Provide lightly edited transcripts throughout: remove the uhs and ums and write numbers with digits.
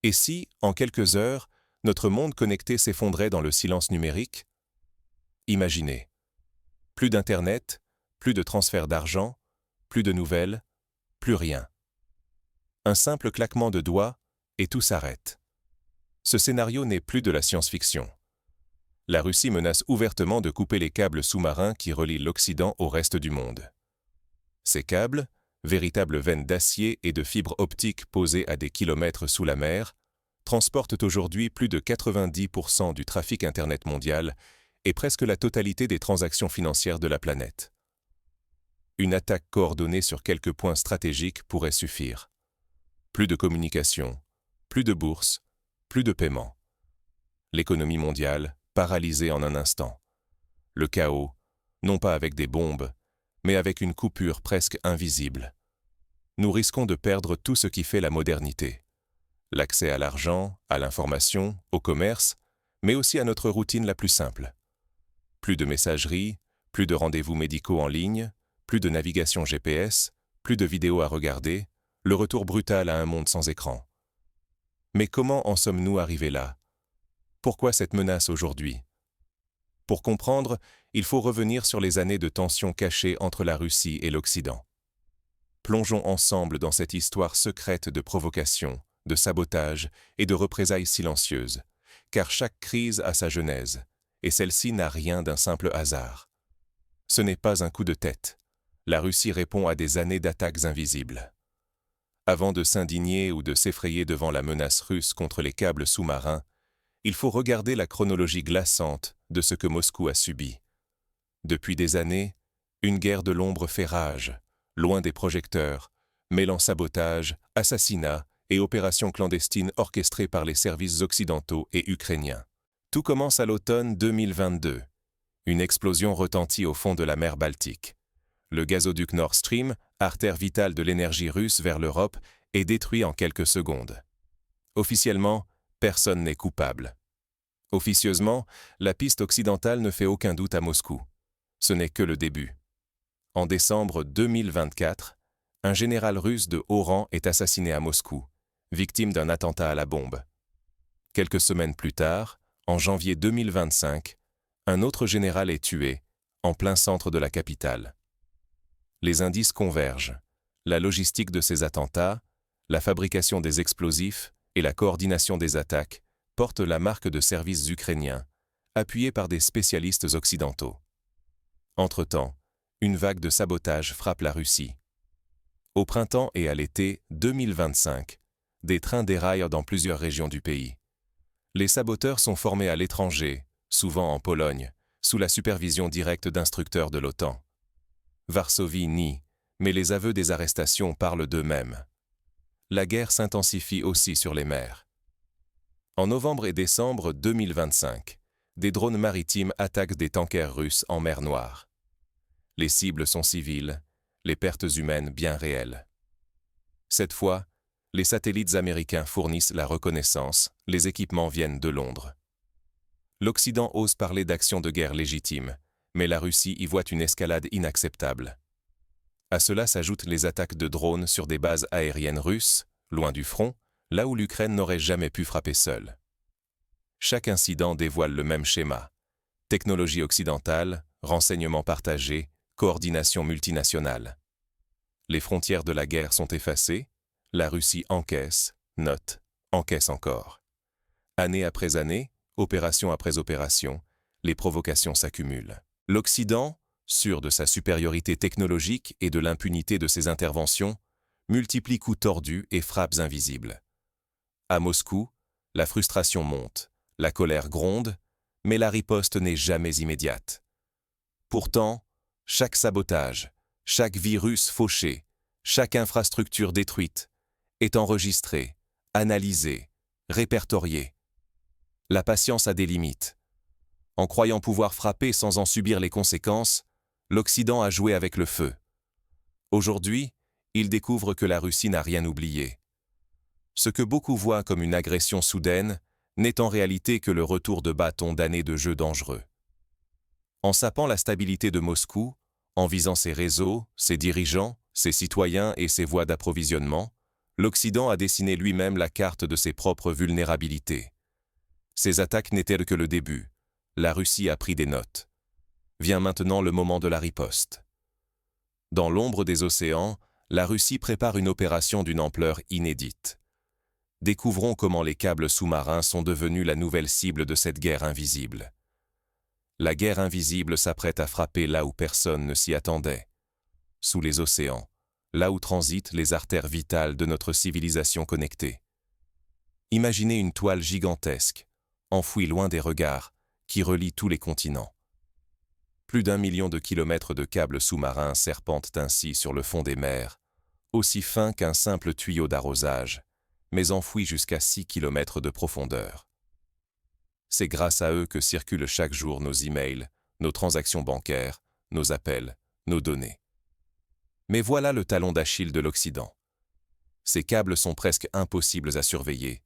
Et si, en quelques heures, notre monde connecté s'effondrait dans le silence numérique? Imaginez. Plus d'Internet, plus de transfert d'argent, plus de nouvelles, plus rien. Un simple claquement de doigts et tout s'arrête. Ce scénario n'est plus de la science-fiction. La Russie menace ouvertement de couper les câbles sous-marins qui relient l'Occident au reste du monde. Ces câbles, véritables veines d'acier et de fibres optiques posées à des kilomètres sous la mer, transportent aujourd'hui plus de 90% du trafic Internet mondial et presque la totalité des transactions financières de la planète. Une attaque coordonnée sur quelques points stratégiques pourrait suffire. Plus de communication, plus de bourse, plus de paiement. L'économie mondiale paralysée en un instant. Le chaos, non pas avec des bombes, mais avec une coupure presque invisible. Nous risquons de perdre tout ce qui fait la modernité. L'accès à l'argent, à l'information, au commerce, mais aussi à notre routine la plus simple. Plus de messagerie, plus de rendez-vous médicaux en ligne, plus de navigation GPS, plus de vidéos à regarder, le retour brutal à un monde sans écran. Mais comment en sommes-nous arrivés là? Pourquoi cette menace aujourd'hui? Pour comprendre, il faut revenir sur les années de tensions cachées entre la Russie et l'Occident. Plongeons ensemble dans cette histoire secrète de provocation, de sabotage et de représailles silencieuses, car chaque crise a sa genèse, et celle-ci n'a rien d'un simple hasard. Ce n'est pas un coup de tête. La Russie répond à des années d'attaques invisibles. Avant de s'indigner ou de s'effrayer devant la menace russe contre les câbles sous-marins, il faut regarder la chronologie glaçante de ce que Moscou a subi. Depuis des années, une guerre de l'ombre fait rage, loin des projecteurs, mêlant sabotage, assassinats et opérations clandestines orchestrées par les services occidentaux et ukrainiens. Tout commence à l'automne 2022. Une explosion retentit au fond de la mer Baltique. Le gazoduc Nord Stream, artère vitale de l'énergie russe vers l'Europe, est détruit en quelques secondes. Officiellement, personne n'est coupable. Officieusement, la piste occidentale ne fait aucun doute à Moscou. Ce n'est que le début. En décembre 2024, un général russe de haut rang est assassiné à Moscou, victime d'un attentat à la bombe. Quelques semaines plus tard, en janvier 2025, un autre général est tué, en plein centre de la capitale. Les indices convergent. La logistique de ces attentats, la fabrication des explosifs et la coordination des attaques portent la marque de services ukrainiens, appuyés par des spécialistes occidentaux. Entre-temps, une vague de sabotage frappe la Russie. Au printemps et à l'été 2025, des trains déraillent dans plusieurs régions du pays. Les saboteurs sont formés à l'étranger, souvent en Pologne, sous la supervision directe d'instructeurs de l'OTAN. Varsovie nie, mais les aveux des arrestations parlent d'eux-mêmes. La guerre s'intensifie aussi sur les mers. En novembre et décembre 2025, des drones maritimes attaquent des tankers russes en mer Noire. Les cibles sont civiles, les pertes humaines bien réelles. Cette fois, les satellites américains fournissent la reconnaissance, les équipements viennent de Londres. L'Occident ose parler d'actions de guerre légitimes, mais la Russie y voit une escalade inacceptable. À cela s'ajoutent les attaques de drones sur des bases aériennes russes, loin du front, là où l'Ukraine n'aurait jamais pu frapper seule. Chaque incident dévoile le même schéma. Technologie occidentale, renseignements partagés, coordination multinationale. Les frontières de la guerre sont effacées, la Russie encaisse, note, encaisse encore. Année après année, opération après opération, les provocations s'accumulent. L'Occident, sûr de sa supériorité technologique et de l'impunité de ses interventions, multiplie coups tordus et frappes invisibles. À Moscou, la frustration monte, la colère gronde, mais la riposte n'est jamais immédiate. Pourtant, chaque sabotage, chaque virus fauché, chaque infrastructure détruite est enregistrée, analysée, répertoriée. La patience a des limites. En croyant pouvoir frapper sans en subir les conséquences, l'Occident a joué avec le feu. Aujourd'hui, il découvre que la Russie n'a rien oublié. Ce que beaucoup voient comme une agression soudaine n'est en réalité que le retour de bâton d'années de jeux dangereux. En sapant la stabilité de Moscou, en visant ses réseaux, ses dirigeants, ses citoyens et ses voies d'approvisionnement, L'Occident a dessiné lui-même la carte de ses propres vulnérabilités. Ces attaques n'étaient que le début. La Russie a pris des notes. Vient maintenant le moment de la riposte. Dans l'ombre des océans, la Russie prépare une opération d'une ampleur inédite. Découvrons comment les câbles sous-marins sont devenus la nouvelle cible de cette guerre invisible. La guerre invisible s'apprête à frapper là où personne ne s'y attendait. Sous les océans, là où transitent les artères vitales de notre civilisation connectée. Imaginez une toile gigantesque, enfouie loin des regards, qui relie tous les continents. Plus d'1 million de kilomètres de câbles sous-marins serpentent ainsi sur le fond des mers, aussi fins qu'un simple tuyau d'arrosage, mais enfouis jusqu'à 6 kilomètres de profondeur. C'est grâce à eux que circulent chaque jour nos emails, nos transactions bancaires, nos appels, nos données. Mais voilà le talon d'Achille de l'Occident. Ces câbles sont presque impossibles à surveiller,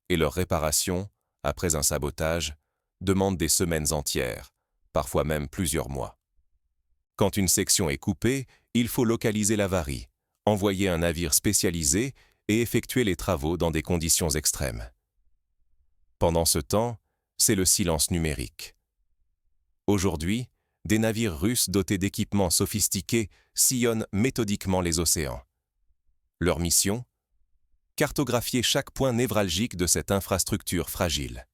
et leur réparation, après un sabotage, demande des semaines entières, parfois même plusieurs mois. Quand une section est coupée, il faut localiser l'avarie, envoyer un navire spécialisé et effectuer les travaux dans des conditions extrêmes. Pendant ce temps, c'est le silence numérique. Aujourd'hui, des navires russes dotés d'équipements sophistiqués sillonnent méthodiquement les océans. Leur mission ? Cartographier chaque point névralgique de cette infrastructure fragile.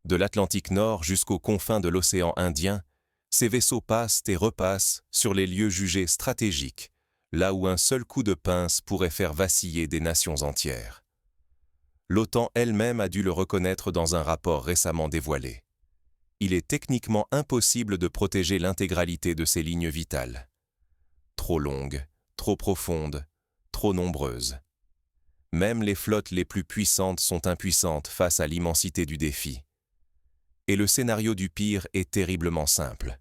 De l'Atlantique Nord jusqu'aux confins de l'océan Indien, ces vaisseaux passent et repassent sur les lieux jugés stratégiques, là où un seul coup de pince pourrait faire vaciller des nations entières. L'OTAN elle-même a dû le reconnaître dans un rapport récemment dévoilé. Il est techniquement impossible de protéger l'intégralité de ces lignes vitales. Trop longues, trop profondes, trop nombreuses. Même les flottes les plus puissantes sont impuissantes face à l'immensité du défi. Et le scénario du pire est terriblement simple.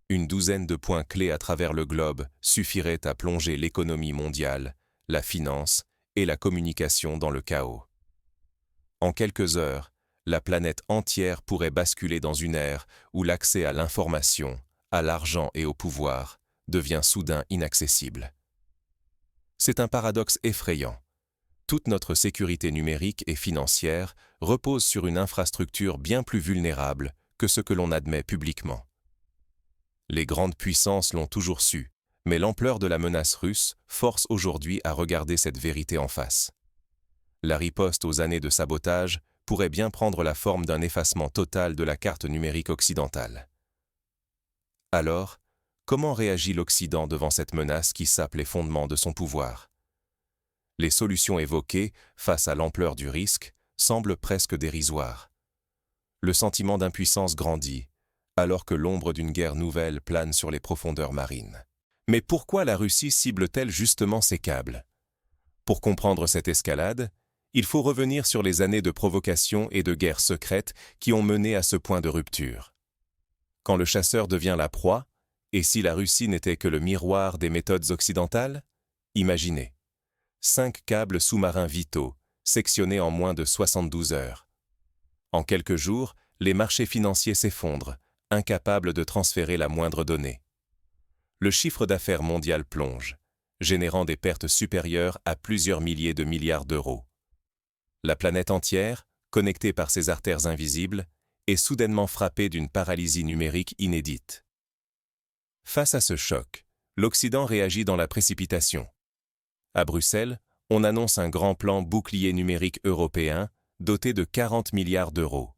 Une douzaine de points clés à travers le globe suffirait à plonger l'économie mondiale, la finance et la communication dans le chaos. En quelques heures, la planète entière pourrait basculer dans une ère où l'accès à l'information, à l'argent et au pouvoir devient soudain inaccessible. C'est un paradoxe effrayant. Toute notre sécurité numérique et financière repose sur une infrastructure bien plus vulnérable que ce que l'on admet publiquement. Les grandes puissances l'ont toujours su, mais l'ampleur de la menace russe force aujourd'hui à regarder cette vérité en face. La riposte aux années de sabotage pourrait bien prendre la forme d'un effacement total de la carte numérique occidentale. Alors, comment réagit l'Occident devant cette menace qui sape les fondements de son pouvoir ? Les solutions évoquées, face à l'ampleur du risque, semblent presque dérisoires. Le sentiment d'impuissance grandit, alors que l'ombre d'une guerre nouvelle plane sur les profondeurs marines. Mais pourquoi la Russie cible-t-elle justement ces câbles ? Pour comprendre cette escalade, il faut revenir sur les années de provocation et de guerre secrète qui ont mené à ce point de rupture. Quand le chasseur devient la proie, et si la Russie n'était que le miroir des méthodes occidentales ? Imaginez. 5 câbles sous-marins vitaux, sectionnés en moins de 72 heures. En quelques jours, les marchés financiers s'effondrent, incapables de transférer la moindre donnée. Le chiffre d'affaires mondial plonge, générant des pertes supérieures à plusieurs milliers de milliards d'euros. La planète entière, connectée par ces artères invisibles, est soudainement frappée d'une paralysie numérique inédite. Face à ce choc, l'Occident réagit dans la précipitation. À Bruxelles, on annonce un grand plan bouclier numérique européen doté de 40 milliards d'euros.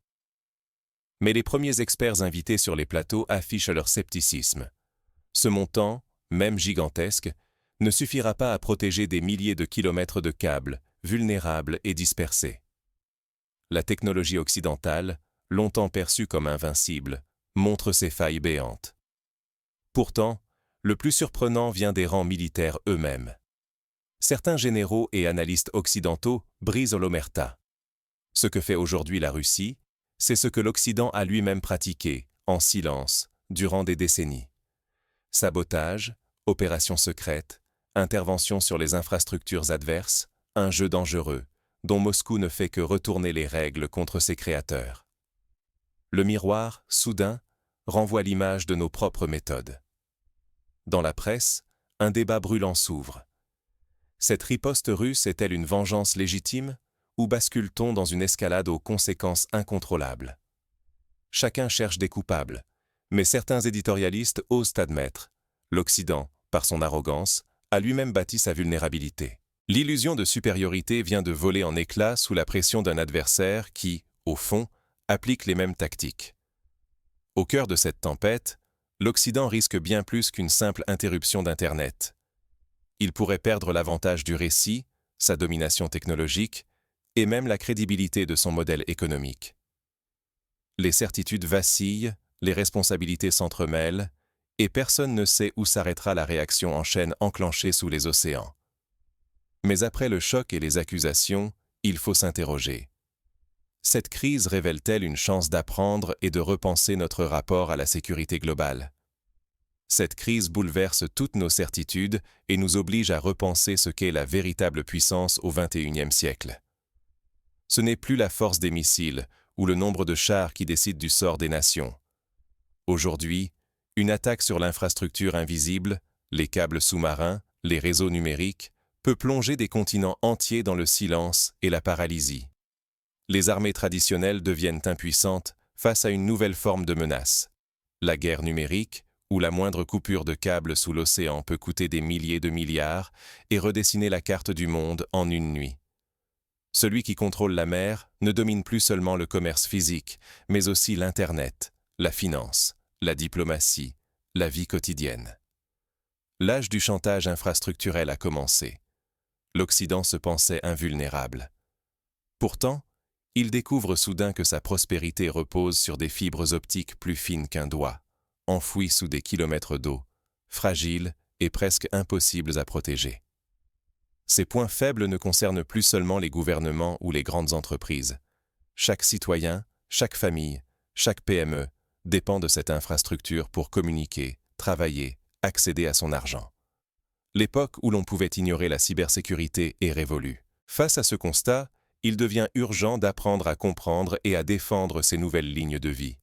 Mais les premiers experts invités sur les plateaux affichent leur scepticisme. Ce montant, même gigantesque, ne suffira pas à protéger des milliers de kilomètres de câbles, vulnérables et dispersés. La technologie occidentale, longtemps perçue comme invincible, montre ses failles béantes. Pourtant, le plus surprenant vient des rangs militaires eux-mêmes. Certains généraux et analystes occidentaux brisent l'omerta. Ce que fait aujourd'hui la Russie, c'est ce que l'Occident a lui-même pratiqué, en silence, durant des décennies. Sabotage, opérations secrètes, intervention sur les infrastructures adverses, un jeu dangereux, dont Moscou ne fait que retourner les règles contre ses créateurs. Le miroir, soudain, renvoie l'image de nos propres méthodes. Dans la presse, un débat brûlant s'ouvre. Cette riposte russe est-elle une vengeance légitime, ou bascule-t-on dans une escalade aux conséquences incontrôlables? Chacun cherche des coupables, mais certains éditorialistes osent admettre: l'Occident, par son arrogance, a lui-même bâti sa vulnérabilité. L'illusion de supériorité vient de voler en éclats sous la pression d'un adversaire qui, au fond, applique les mêmes tactiques. Au cœur de cette tempête, l'Occident risque bien plus qu'une simple interruption d'Internet. Il pourrait perdre l'avantage du récit, sa domination technologique, et même la crédibilité de son modèle économique. Les certitudes vacillent, les responsabilités s'entremêlent, et personne ne sait où s'arrêtera la réaction en chaîne enclenchée sous les océans. Mais après le choc et les accusations, il faut s'interroger. Cette crise révèle-t-elle une chance d'apprendre et de repenser notre rapport à la sécurité globale? Cette crise bouleverse toutes nos certitudes et nous oblige à repenser ce qu'est la véritable puissance au XXIe siècle. Ce n'est plus la force des missiles ou le nombre de chars qui décide du sort des nations. Aujourd'hui, une attaque sur l'infrastructure invisible, les câbles sous-marins, les réseaux numériques, peut plonger des continents entiers dans le silence et la paralysie. Les armées traditionnelles deviennent impuissantes face à une nouvelle forme de menace. La guerre numérique, où la moindre coupure de câble sous l'océan peut coûter des milliers de milliards et redessiner la carte du monde en une nuit. Celui qui contrôle la mer ne domine plus seulement le commerce physique, mais aussi l'Internet, la finance, la diplomatie, la vie quotidienne. L'âge du chantage infrastructurel a commencé. L'Occident se pensait invulnérable. Pourtant, il découvre soudain que sa prospérité repose sur des fibres optiques plus fines qu'un doigt, enfouies sous des kilomètres d'eau, fragiles et presque impossibles à protéger. Ces points faibles ne concernent plus seulement les gouvernements ou les grandes entreprises. Chaque citoyen, chaque famille, chaque PME dépend de cette infrastructure pour communiquer, travailler, accéder à son argent. L'époque où l'on pouvait ignorer la cybersécurité est révolue. Face à ce constat, il devient urgent d'apprendre à comprendre et à défendre ces nouvelles lignes de vie.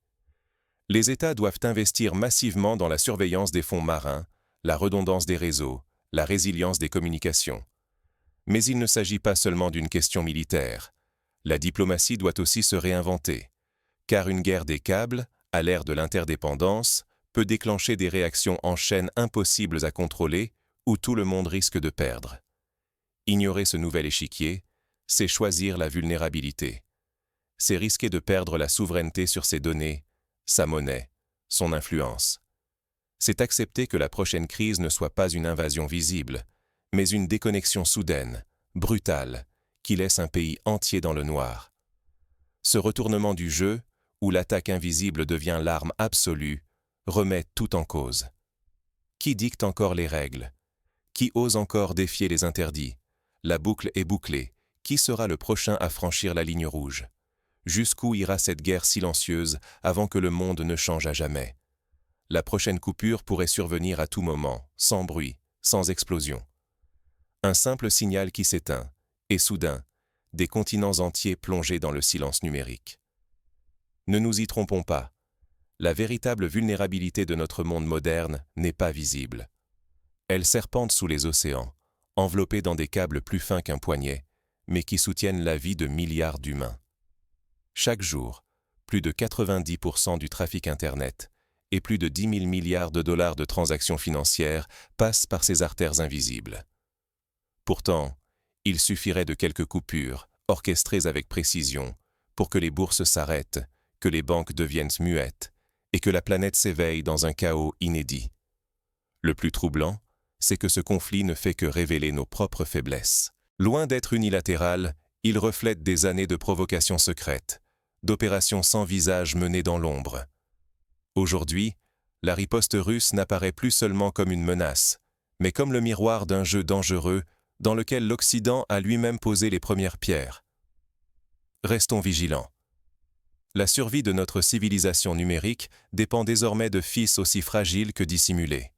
Les États doivent investir massivement dans la surveillance des fonds marins, la redondance des réseaux, la résilience des communications. Mais il ne s'agit pas seulement d'une question militaire. La diplomatie doit aussi se réinventer, car une guerre des câbles, à l'ère de l'interdépendance, peut déclencher des réactions en chaîne impossibles à contrôler, où tout le monde risque de perdre. Ignorer ce nouvel échiquier, c'est choisir la vulnérabilité. C'est risquer de perdre la souveraineté sur ses données, sa monnaie, son influence. C'est accepter que la prochaine crise ne soit pas une invasion visible, mais une déconnexion soudaine, brutale, qui laisse un pays entier dans le noir. Ce retournement du jeu, où l'attaque invisible devient l'arme absolue, remet tout en cause. Qui dicte encore les règles? Qui ose encore défier les interdits? La boucle est bouclée. Qui sera le prochain à franchir la ligne rouge? Jusqu'où ira cette guerre silencieuse avant que le monde ne change à jamais? La prochaine coupure pourrait survenir à tout moment, sans bruit, sans explosion. Un simple signal qui s'éteint, et soudain, des continents entiers plongés dans le silence numérique. Ne nous y trompons pas. La véritable vulnérabilité de notre monde moderne n'est pas visible. Elle serpente sous les océans, enveloppée dans des câbles plus fins qu'un poignet, mais qui soutiennent la vie de milliards d'humains. Chaque jour, plus de 90% du trafic Internet et plus de 10 000 milliards de dollars de transactions financières passent par ces artères invisibles. Pourtant, il suffirait de quelques coupures, orchestrées avec précision, pour que les bourses s'arrêtent, que les banques deviennent muettes et que la planète s'éveille dans un chaos inédit. Le plus troublant, c'est que ce conflit ne fait que révéler nos propres faiblesses. Loin d'être unilatéral, il reflète des années de provocations secrètes, d'opérations sans visage menées dans l'ombre. Aujourd'hui, la riposte russe n'apparaît plus seulement comme une menace, mais comme le miroir d'un jeu dangereux dans lequel l'Occident a lui-même posé les premières pierres. Restons vigilants. La survie de notre civilisation numérique dépend désormais de fils aussi fragiles que dissimulés.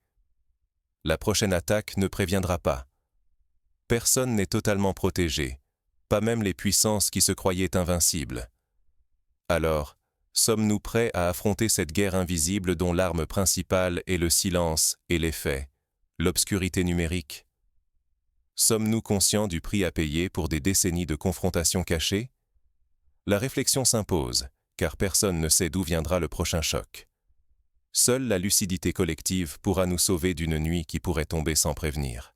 La prochaine attaque ne préviendra pas. Personne n'est totalement protégé, pas même les puissances qui se croyaient invincibles. Alors, sommes-nous prêts à affronter cette guerre invisible dont l'arme principale est le silence et l'effet, l'obscurité numérique? Sommes-nous conscients du prix à payer pour des décennies de confrontations cachées? La réflexion s'impose, car personne ne sait d'où viendra le prochain choc. Seule la lucidité collective pourra nous sauver d'une nuit qui pourrait tomber sans prévenir.